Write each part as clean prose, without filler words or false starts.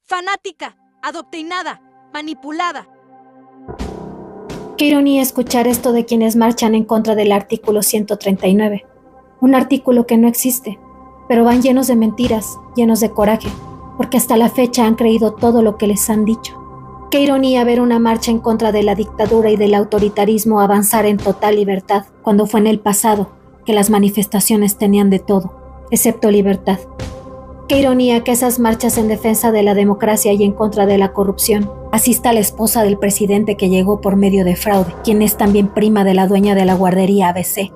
fanática, adoctrinada, manipulada. Qué ironía escuchar esto de quienes marchan en contra del artículo 139, un artículo que no existe, pero van llenos de mentiras, llenos de coraje, porque hasta la fecha han creído todo lo que les han dicho. Qué ironía ver una marcha en contra de la dictadura y del autoritarismo avanzar en total libertad, cuando fue en el pasado que las manifestaciones tenían de todo, excepto libertad. Qué ironía que esas marchas en defensa de la democracia y en contra de la corrupción asista la esposa del presidente que llegó por medio de fraude, quien es también prima de la dueña de la guardería ABC.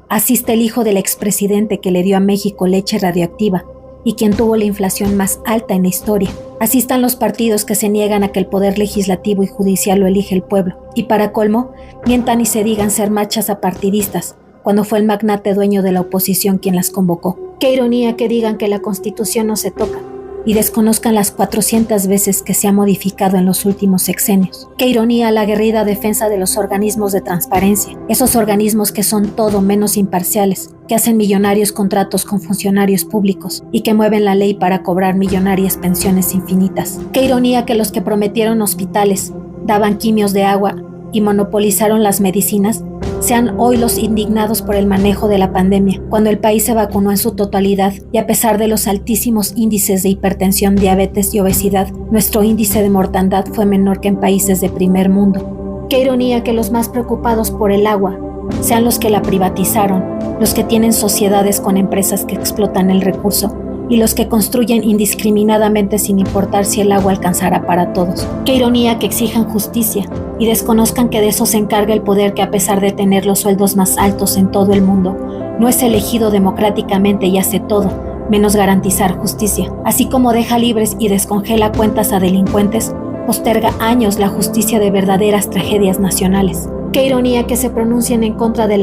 Asiste el hijo del expresidente que le dio a México leche radioactiva y quien tuvo la inflación más alta en la historia. Asistan los partidos que se niegan a que el poder legislativo y judicial lo elige el pueblo. Y para colmo, mientan y se digan ser marchas apartidistas, cuando fue el magnate dueño de la oposición quien las convocó. Qué ironía que digan que la Constitución no se toca y desconozcan las 400 veces que se ha modificado en los últimos sexenios. Qué ironía la aguerrida defensa de los organismos de transparencia, esos organismos que son todo menos imparciales, que hacen millonarios contratos con funcionarios públicos y que mueven la ley para cobrar millonarias pensiones infinitas. Qué ironía que los que prometieron hospitales, daban quimios de agua y monopolizaron las medicinas, sean hoy los indignados por el manejo de la pandemia, cuando el país se vacunó en su totalidad y a pesar de los altísimos índices de hipertensión, diabetes y obesidad, nuestro índice de mortandad fue menor que en países de primer mundo. Qué ironía que los más preocupados por el agua sean los que la privatizaron, los que tienen sociedades con empresas que explotan el recurso y los que construyen indiscriminadamente sin importar si el agua alcanzará para todos. Qué ironía que exijan justicia y desconozcan que de eso se encarga el poder que, a pesar de tener los sueldos más altos en todo el mundo, no es elegido democráticamente y hace todo menos garantizar justicia. Así como deja libres y descongela cuentas a delincuentes, posterga años la justicia de verdaderas tragedias nacionales. Qué ironía que se pronuncien en contra de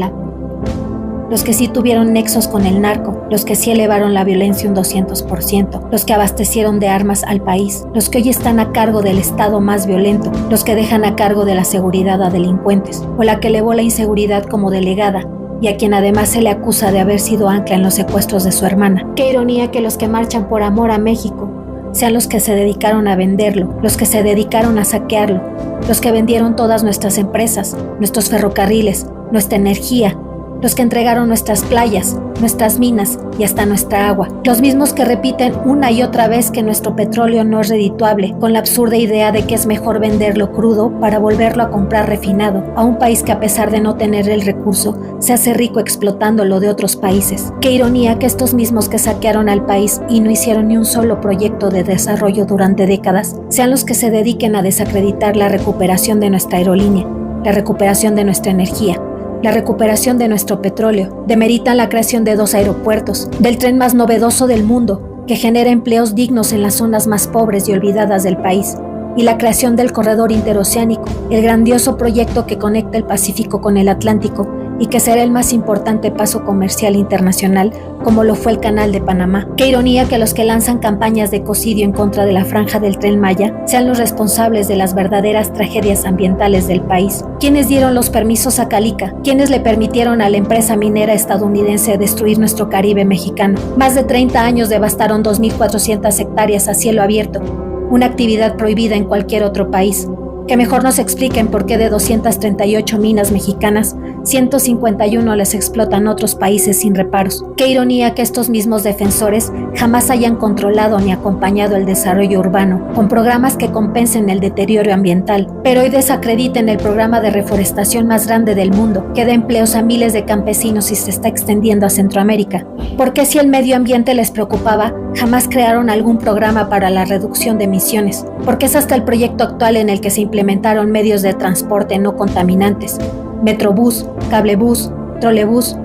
los que sí tuvieron nexos con el narco, los que sí elevaron la violencia un 200%, los que abastecieron de armas al país, los que hoy están a cargo del estado más violento, los que dejan a cargo de la seguridad a delincuentes, o la que elevó la inseguridad como delegada, y a quien además se le acusa de haber sido ancla en los secuestros de su hermana. Qué ironía que los que marchan por amor a México sean los que se dedicaron a venderlo, los que se dedicaron a saquearlo, los que vendieron todas nuestras empresas, nuestros ferrocarriles, nuestra energía, los que entregaron nuestras playas, nuestras minas y hasta nuestra agua. Los mismos que repiten una y otra vez que nuestro petróleo no es redituable, con la absurda idea de que es mejor venderlo crudo para volverlo a comprar refinado, a un país que, a pesar de no tener el recurso, se hace rico explotándolo de otros países. Qué ironía que estos mismos que saquearon al país y no hicieron ni un solo proyecto de desarrollo durante décadas, sean los que se dediquen a desacreditar la recuperación de nuestra aerolínea, la recuperación de nuestra energía, la recuperación de nuestro petróleo. Demeritan la creación de 2 aeropuertos, del tren más novedoso del mundo, que genera empleos dignos en las zonas más pobres y olvidadas del país, y la creación del corredor interoceánico, el grandioso proyecto que conecta el Pacífico con el Atlántico y que será el más importante paso comercial internacional, como lo fue el Canal de Panamá. Qué ironía que los que lanzan campañas de ecocidio en contra de la franja del Tren Maya sean los responsables de las verdaderas tragedias ambientales del país. ¿Quiénes dieron los permisos a Calica? ¿Quiénes le permitieron a la empresa minera estadounidense destruir nuestro Caribe mexicano? Más de 30 años devastaron 2.400 hectáreas a cielo abierto, una actividad prohibida en cualquier otro país. Que mejor nos expliquen por qué de 238 minas mexicanas, 151 las explotan otros países sin reparos. Qué ironía que estos mismos defensores jamás hayan controlado ni acompañado el desarrollo urbano con programas que compensen el deterioro ambiental, pero hoy desacrediten el programa de reforestación más grande del mundo, que da empleos a miles de campesinos y se está extendiendo a Centroamérica. ¿Por qué, si el medio ambiente les preocupaba, jamás crearon algún programa para la reducción de emisiones? Porque es hasta el proyecto actual en el que se implementaron medios de transporte no contaminantes, Metrobús, Cablebús, Trolebús,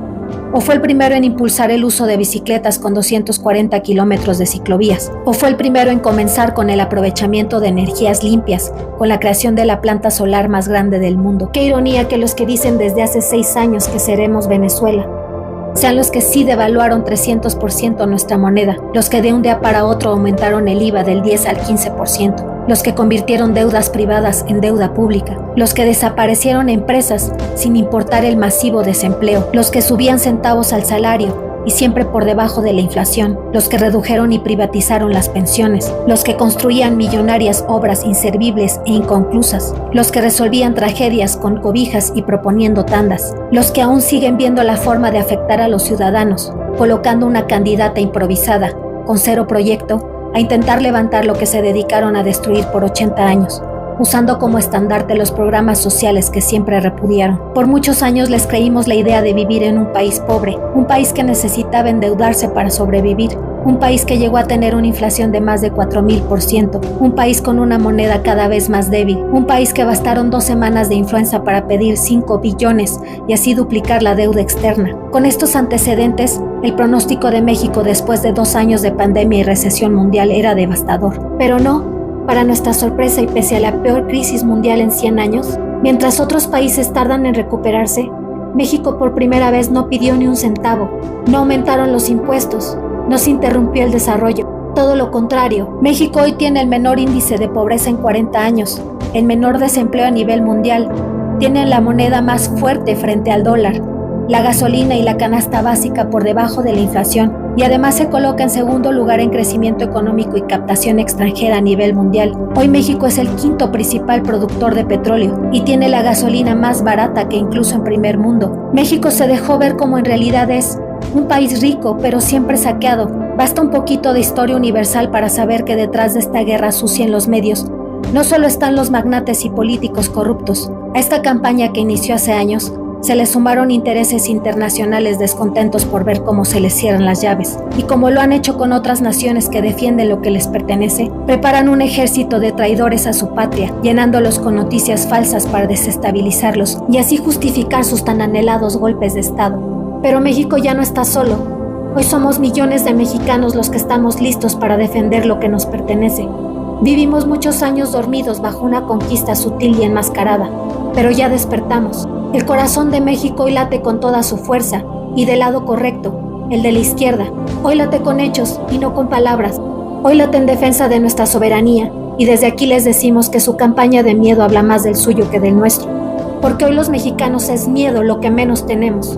o fue el primero en impulsar el uso de bicicletas con 240 kilómetros de ciclovías, o fue el primero en comenzar con el aprovechamiento de energías limpias, con la creación de la planta solar más grande del mundo. Qué ironía que los que dicen desde hace 6 años que seremos Venezuela sean los que sí devaluaron 300% nuestra moneda, los que de un día para otro aumentaron el IVA del 10 al 15%, los que convirtieron deudas privadas en deuda pública, los que desaparecieron empresas sin importar el masivo desempleo, los que subían centavos al salario y siempre por debajo de la inflación, los que redujeron y privatizaron las pensiones, los que construían millonarias obras inservibles e inconclusas, los que resolvían tragedias con cobijas y proponiendo tandas, los que aún siguen viendo la forma de afectar a los ciudadanos, colocando una candidata improvisada, con cero proyecto, a intentar levantar lo que se dedicaron a destruir por 80 años, usando como estandarte los programas sociales que siempre repudiaron. Por muchos años les creímos la idea de vivir en un país pobre, un país que necesitaba endeudarse para sobrevivir, un país que llegó a tener una inflación de más de 4000%, un país con una moneda cada vez más débil, un país que bastaron 2 semanas de influenza para pedir 5 billones y así duplicar la deuda externa. Con estos antecedentes, el pronóstico de México después de 2 años de pandemia y recesión mundial era devastador. Pero no. Para nuestra sorpresa y pese a la peor crisis mundial en 100 años, mientras otros países tardan en recuperarse, México por primera vez no pidió ni un centavo, no aumentaron los impuestos, no se interrumpió el desarrollo. Todo lo contrario, México hoy tiene el menor índice de pobreza en 40 años, el menor desempleo a nivel mundial, tiene la moneda más fuerte frente al dólar, la gasolina y la canasta básica por debajo de la inflación, y además se coloca en segundo lugar en crecimiento económico y captación extranjera a nivel mundial. Hoy México es el 5º principal productor de petróleo y tiene la gasolina más barata que incluso en primer mundo. México se dejó ver como en realidad es, un país rico pero siempre saqueado. Basta un poquito de historia universal para saber que detrás de esta guerra sucia en los medios no solo están los magnates y políticos corruptos. A esta campaña que inició hace años, se le sumaron intereses internacionales descontentos por ver cómo se les cierran las llaves. Y como lo han hecho con otras naciones que defienden lo que les pertenece, preparan un ejército de traidores a su patria, llenándolos con noticias falsas para desestabilizarlos y así justificar sus tan anhelados golpes de Estado. Pero México ya no está solo. Hoy somos millones de mexicanos los que estamos listos para defender lo que nos pertenece. Vivimos muchos años dormidos bajo una conquista sutil y enmascarada, pero ya despertamos. El corazón de México hoy late con toda su fuerza y del lado correcto, el de la izquierda. Hoy late con hechos y no con palabras. Hoy late en defensa de nuestra soberanía y desde aquí les decimos que su campaña de miedo habla más del suyo que del nuestro. Porque hoy los mexicanos es miedo lo que menos tenemos.